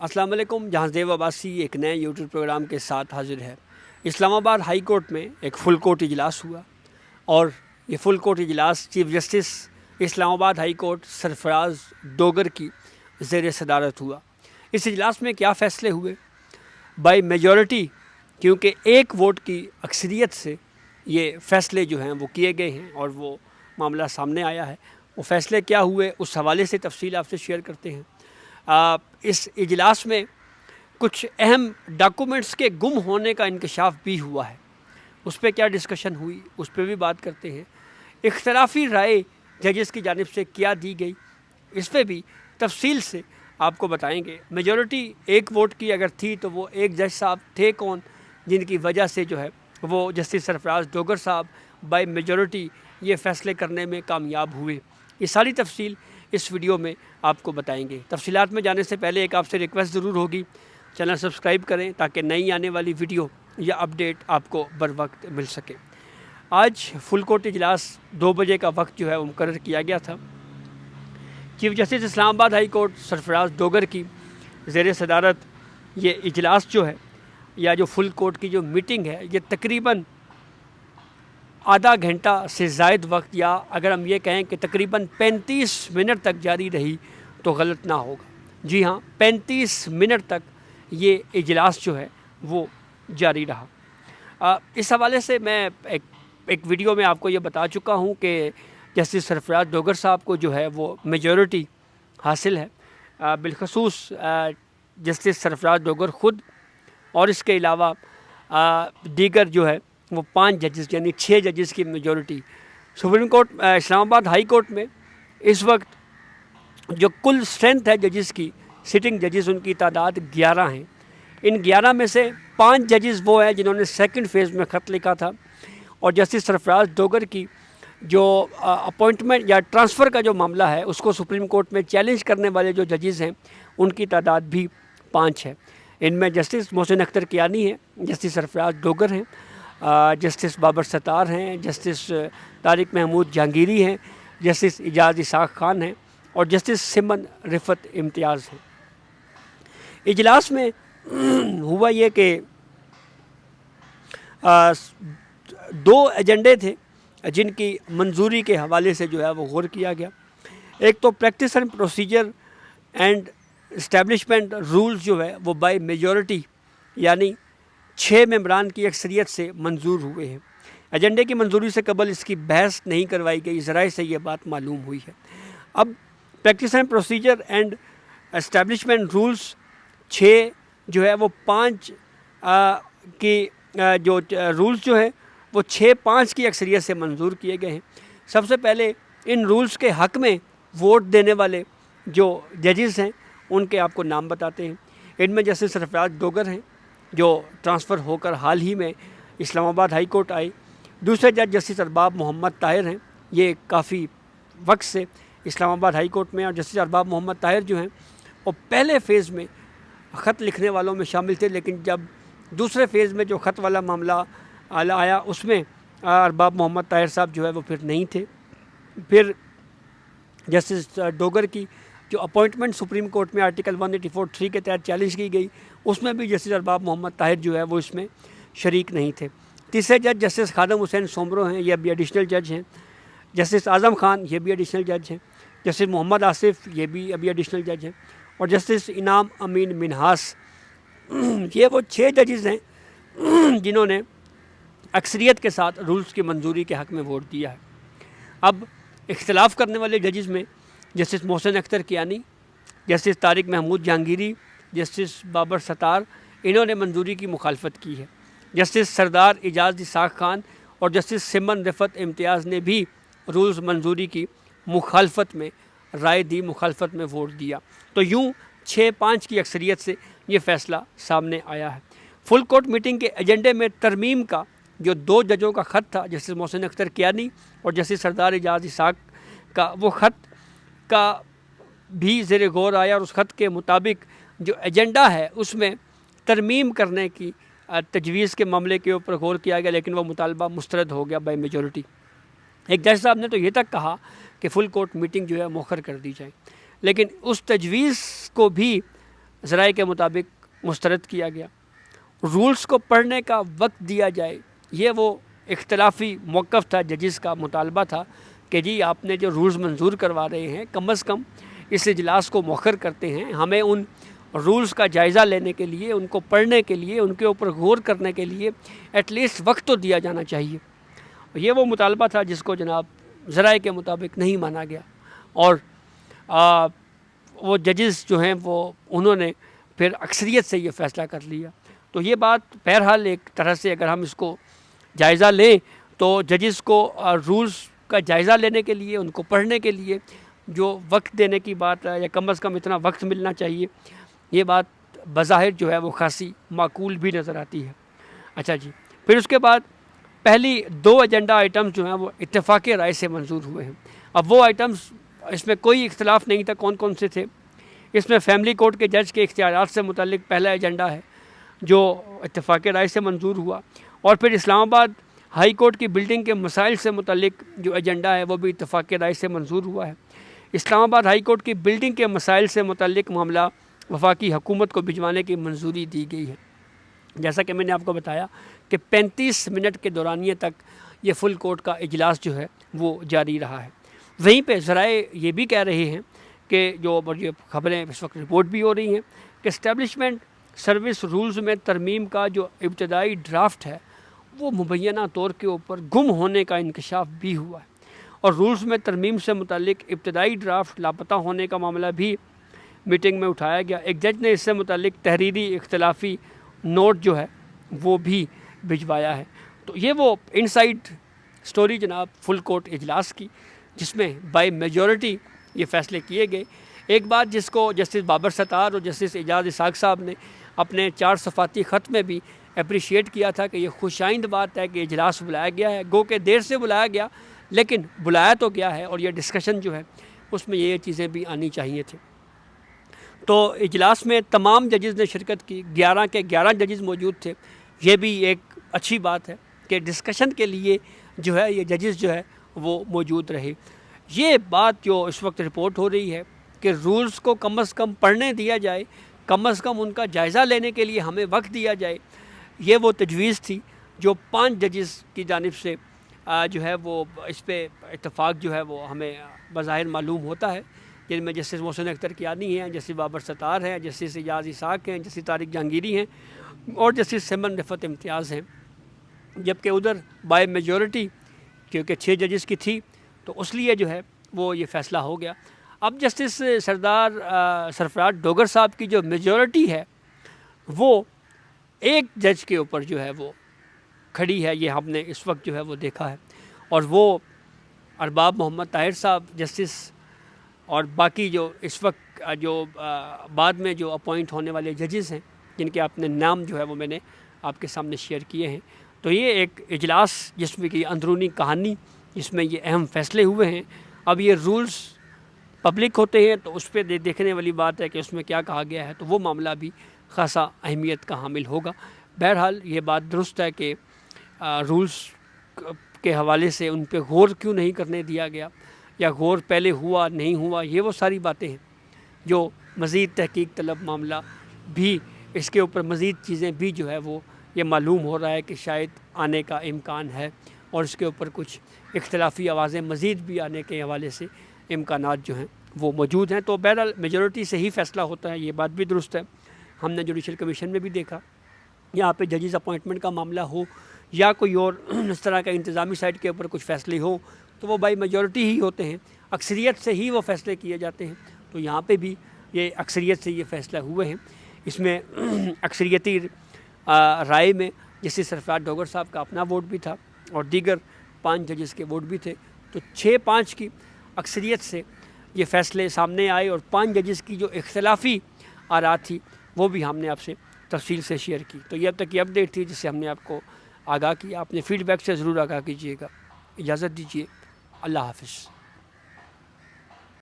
السلام علیکم. جہاں زیب عباسی ایک نئے یوٹیوب پروگرام کے ساتھ حاضر ہے. اسلام آباد ہائی کورٹ میں ایک فل کورٹ اجلاس ہوا اور یہ فل کورٹ اجلاس چیف جسٹس اسلام آباد ہائی کورٹ سرفراز ڈوگر کی زیر صدارت ہوا. اس اجلاس میں کیا فیصلے ہوئے؟ بائی میجورٹی، کیونکہ ایک ووٹ کی اکثریت سے یہ فیصلے جو ہیں وہ کیے گئے ہیں اور وہ معاملہ سامنے آیا ہے. وہ فیصلے کیا ہوئے اس حوالے سے تفصیل آپ سے شیئر کرتے ہیں. اس اجلاس میں کچھ اہم ڈاکومنٹس کے گم ہونے کا انکشاف بھی ہوا ہے. اس پہ کیا ڈسکشن ہوئی اس پہ بھی بات کرتے ہیں. اختلافی رائے ججز کی جانب سے کیا دی گئی اس پہ بھی تفصیل سے آپ کو بتائیں گے. میجورٹی ایک ووٹ کی اگر تھی تو وہ ایک جج صاحب تھے کون جن کی وجہ سے جو ہے وہ جسٹس سرفراز ڈوگر صاحب بائی میجورٹی یہ فیصلے کرنے میں کامیاب ہوئے. یہ ساری تفصیل اس ویڈیو میں آپ کو بتائیں گے. تفصیلات میں جانے سے پہلے ایک آپ سے ریکویسٹ ضرور ہوگی، چینل سبسکرائب کریں تاکہ نئی آنے والی ویڈیو یا اپڈیٹ آپ کو بر وقت مل سکے. آج فل کورٹ اجلاس 2 بجے کا وقت جو ہے وہ مقرر کیا گیا تھا. چیف جسٹس اسلام آباد ہائی کورٹ سرفراز ڈوگر کی زیر صدارت یہ اجلاس جو ہے یا جو فل کورٹ کی جو میٹنگ ہے یہ تقریباً آدھا گھنٹہ سے زائد وقت، یا اگر ہم یہ کہیں کہ تقریباً 35 منٹ تک جاری رہی تو غلط نہ ہوگا. جی ہاں، 35 منٹ تک یہ اجلاس جو ہے وہ جاری رہا. اس حوالے سے میں ایک ویڈیو میں آپ کو یہ بتا چکا ہوں کہ جسٹس سرفراز ڈوگر صاحب کو جو ہے وہ میجورٹی حاصل ہے. بالخصوص جسٹس سرفراز ڈوگر خود اور اس کے علاوہ دیگر جو ہے وہ 5 ججز یعنی 6 ججز کی میجورٹی. سپریم کورٹ اسلام آباد ہائی کورٹ میں اس وقت جو کل اسٹرینتھ ہے ججز کی، سٹنگ ججز، ان کی تعداد 11 ہیں. ان 11 میں سے 5 ججز وہ ہیں جنہوں نے سیکنڈ فیز میں خط لکھا تھا، اور جسٹس سرفراز ڈوگر کی جو اپوائنٹمنٹ یا ٹرانسفر کا جو معاملہ ہے اس کو سپریم کورٹ میں چیلنج کرنے والے جو ججز ہیں ان کی تعداد بھی 5 ہے. ان میں جسٹس محسن اختر کیانی ہیں، جسٹس سرفراز ڈوگر ہیں، جسٹس بابر ستار ہیں، جسٹس طارق محمود جہانگیری ہیں، جسٹس اعجاز اسحاق خان ہیں اور جسٹس سمن رفت امتیاز ہیں. اجلاس میں ہوا یہ کہ 2 ایجنڈے تھے جن کی منظوری کے حوالے سے جو ہے وہ غور کیا گیا. ایک تو practice and procedure and establishment rules جو ہے وہ بائی میجورٹی یعنی 6 ممبران کی اکثریت سے منظور ہوئے ہیں. ایجنڈے کی منظوری سے قبل اس کی بحث نہیں کروائی گئی، ذرائع سے یہ بات معلوم ہوئی ہے. اب practice and procedure and establishment rules 6 جو ہے وہ 5 کی جو رولز جو ہیں وہ 6-5 کی اکثریت سے منظور کیے گئے ہیں. سب سے پہلے ان رولز کے حق میں ووٹ دینے والے جو ججز ہیں ان کے آپ کو نام بتاتے ہیں. ان میں جسٹس سرفراز ڈوگر ہیں جو ٹرانسفر ہو کر حال ہی میں اسلام آباد ہائی کورٹ آئے. دوسرے جج جسٹس ارباب محمد طاہر ہیں، یہ کافی وقت سے اسلام آباد ہائی کورٹ میں، اور جسٹس ارباب محمد طاہر جو ہیں وہ پہلے فیز میں خط لکھنے والوں میں شامل تھے، لیکن جب دوسرے فیز میں جو خط والا معاملہ آیا اس میں ارباب محمد طاہر صاحب جو ہے وہ پھر نہیں تھے. پھر جسٹس ڈوگر کی جو اپوائنٹمنٹ سپریم کورٹ میں آرٹیکل 184(3) کے تحت چیلنج کی گئی اس میں بھی جسٹس ارباب محمد طاہر جو ہے وہ اس میں شریک نہیں تھے. تیسرے جج جسٹس خادم حسین سومرو ہیں، یہ بھی ایڈیشنل جج ہیں. جسٹس اعظم خان یہ بھی ایڈیشنل جج ہیں. جسٹس محمد آصف یہ بھی ابھی ایڈیشنل جج ہیں. اور جسٹس انعام امین منہاس، یہ وہ 6 ججز ہیں جنہوں نے اکثریت کے ساتھ رولز کی منظوری کے حق میں ووٹ دیا ہے. اب اختلاف کرنے والے ججز میں justice Mohsin Akhtar Kayani, justice Tariq Mahmood Jahangiri, justice Babar ستار، انہوں نے منظوری کی مخالفت کی ہے. جسٹس سردار اعجاز اسحاق خان اور جسٹس سمن رفت امتیاز نے بھی رولز منظوری کی مخالفت میں رائے دی، مخالفت میں ووٹ دیا. تو یوں 6-5 کی اکثریت سے یہ فیصلہ سامنے آیا ہے. فل کورٹ میٹنگ کے ایجنڈے میں ترمیم کا جو 2 ججوں کا خط تھا، جسٹس محسن اختر کیانی اور جسٹس سردار اعجاز اسحاق کا، وہ خط کا بھی زیر غور آیا، اور اس خط کے مطابق جو ایجنڈا ہے اس میں ترمیم کرنے کی تجویز کے معاملے کے اوپر غور کیا گیا، لیکن وہ مطالبہ مسترد ہو گیا بائی میجورٹی. ایک جج صاحب نے تو یہ تک کہا کہ فل کورٹ میٹنگ جو ہے مؤخر کر دی جائے، لیکن اس تجویز کو بھی ذرائع کے مطابق مسترد کیا گیا۔ رولز کو پڑھنے کا وقت دیا جائے، یہ وہ اختلافی موقف تھا، ججز کا مطالبہ تھا کہ جی آپ نے جو رولز منظور کروا رہے ہیں کم از کم اس اجلاس کو مؤخر کرتے ہیں، ہمیں ان رولز کا جائزہ لینے کے لیے، ان کو پڑھنے کے لیے، ان کے اوپر غور کرنے کے لیے ایٹ لیسٹ وقت تو دیا جانا چاہیے۔ یہ وہ مطالبہ تھا جس کو جناب ذرائع کے مطابق نہیں مانا گیا، اور وہ ججز جو ہیں وہ انہوں نے پھر اکثریت سے یہ فیصلہ کر لیا۔ تو یہ بات بہرحال ایک طرح سے اگر ہم اس کو جائزہ لیں تو ججز کو رولز کا جائزہ لینے کے لیے، ان کو پڑھنے کے لیے جو وقت دینے کی بات ہے، یا کم از کم اتنا وقت ملنا چاہیے، یہ بات بظاہر جو ہے وہ خاصی معقول بھی نظر آتی ہے۔ اچھا جی، پھر اس کے بعد پہلی 2 ایجنڈا آئٹمز جو ہیں وہ اتفاق رائے سے منظور ہوئے ہیں۔ اب وہ آئٹمز اس میں کوئی اختلاف نہیں تھا کون کون سے تھے۔ اس میں فیملی کورٹ کے جج کے اختیارات سے متعلق پہلا ایجنڈا ہے جو اتفاق رائے سے منظور ہوا، اور پھر اسلام آباد ہائی کورٹ کی بلڈنگ کے مسائل سے متعلق جو ایجنڈا ہے وہ بھی اتفاق رائے سے منظور ہوا ہے۔ اسلام آباد ہائی کورٹ کی بلڈنگ کے مسائل سے متعلق معاملہ وفاقی حکومت کو بھجوانے کی منظوری دی گئی ہے۔ جیسا کہ میں نے آپ کو بتایا کہ 35 منٹ کے دورانیے تک یہ فل کورٹ کا اجلاس جو ہے وہ جاری رہا ہے۔ وہیں پہ ذرائع یہ بھی کہہ رہے ہیں کہ جو خبریں اس وقت رپورٹ بھی ہو رہی ہیں کہ اسٹیبلشمنٹ سروس رولز میں ترمیم کا جو ابتدائی ڈرافٹ ہے وہ مبینہ طور کے اوپر گم ہونے کا انکشاف بھی ہوا ہے، اور رولز میں ترمیم سے متعلق ابتدائی ڈرافٹ لاپتہ ہونے کا معاملہ بھی میٹنگ میں اٹھایا گیا۔ ایک جج نے اس سے متعلق تحریری اختلافی نوٹ جو ہے وہ بھی بھجوایا ہے۔ تو یہ وہ انسائڈ سٹوری جناب فل کورٹ اجلاس کی، جس میں بائی میجورٹی یہ فیصلے کیے گئے۔ ایک بات جس کو جسٹس بابر ستار اور جسٹس اعجاز اسحاق صاحب نے اپنے 4 صفحاتی خط میں بھی اپریشیٹ کیا تھا کہ یہ خوشائند بات ہے کہ اجلاس بلایا گیا ہے، گو کہ دیر سے بلایا گیا لیکن بلایا تو گیا ہے، اور یہ ڈسکشن جو ہے اس میں یہ چیزیں بھی آنی چاہیے تھیں۔ تو اجلاس میں تمام ججز نے شرکت کی، 11 کے 11 ججز موجود تھے۔ یہ بھی ایک اچھی بات ہے کہ ڈسکشن کے لیے جو ہے یہ ججز جو ہے وہ موجود رہے۔ یہ بات جو اس وقت رپورٹ ہو رہی ہے کہ رولز کو کم از کم پڑھنے دیا جائے، کم از کم ان کا جائزہ لینے کے لیے ہمیں وقت دیا جائے، یہ وہ تجویز تھی جو 5 ججز کی جانب سے جو ہے وہ اس پہ اتفاق جو ہے وہ ہمیں بظاہر معلوم ہوتا ہے، جن میں جسٹس محسن اختر کیانی ہیں، جسٹس بابر ستار ہیں، جسٹس اعجاز اسحاق ہیں، جسٹس طارق جہانگیری ہیں، اور جسٹس سمن رفعت امتیاز ہیں۔ جبکہ ادھر بائی میجورٹی کیونکہ 6 ججز کی تھی تو اس لیے جو ہے وہ یہ فیصلہ ہو گیا۔ اب جسٹس سردار سرفراز ڈوگر صاحب کی جو میجورٹی ہے وہ ایک جج کے اوپر جو ہے وہ کھڑی ہے، یہ ہم نے اس وقت جو ہے وہ دیکھا ہے، اور وہ ارباب محمد طاہر صاحب جسٹس اور باقی جو اس وقت جو بعد میں جو اپوائنٹ ہونے والے ججز ہیں جن کے آپ نے نام جو ہے وہ میں نے آپ کے سامنے شیئر کیے ہیں۔ تو یہ ایک اجلاس جس میں کہ اندرونی کہانی، جس میں یہ اہم فیصلے ہوئے ہیں۔ اب یہ رولز پبلک ہوتے ہیں تو اس پہ دیکھنے والی بات ہے کہ اس میں کیا کہا گیا ہے، تو وہ معاملہ بھی خاصا اہمیت کا حامل ہوگا۔ بہرحال یہ بات درست ہے کہ رولز کے حوالے سے ان پہ غور کیوں نہیں کرنے دیا گیا، یا غور پہلے ہوا نہیں ہوا، یہ وہ ساری باتیں ہیں جو مزید تحقیق طلب معاملہ بھی، اس کے اوپر مزید چیزیں بھی جو ہے وہ یہ معلوم ہو رہا ہے کہ شاید آنے کا امکان ہے، اور اس کے اوپر کچھ اختلافی آوازیں مزید بھی آنے کے حوالے سے امکانات جو ہیں وہ موجود ہیں۔ تو بہرحال میجورٹی سے ہی فیصلہ ہوتا ہے، یہ بات بھی درست ہے۔ ہم نے جوڈیشل کمیشن میں بھی دیکھا، یہاں پہ ججز اپوائنٹمنٹ کا معاملہ ہو یا کوئی اور اس طرح کا انتظامی سائٹ کے اوپر کچھ فیصلے ہوں تو وہ بائی میجورٹی ہی ہوتے ہیں، اکثریت سے ہی وہ فیصلے کیے جاتے ہیں۔ تو یہاں پہ بھی یہ اکثریت سے یہ فیصلہ ہوئے ہیں۔ اس میں اکثریتی رائے میں جسٹس سرفراز ڈوگر صاحب کا اپنا ووٹ بھی تھا اور دیگر 5 ججز کے ووٹ بھی تھے، تو 6-5 کی اکثریت سے یہ فیصلے سامنے آئے، اور 5 ججز کی جو اختلافی آراء تھی وہ بھی ہم نے آپ سے تفصیل سے شیئر کی۔ تو یہ اب تک یہ اپڈیٹ تھی جس سے ہم نے آپ کو آگاہ کیا۔ اپنے فیڈ بیک سے ضرور آگاہ کیجیے گا۔ اجازت دیجیے، اللہ حافظ۔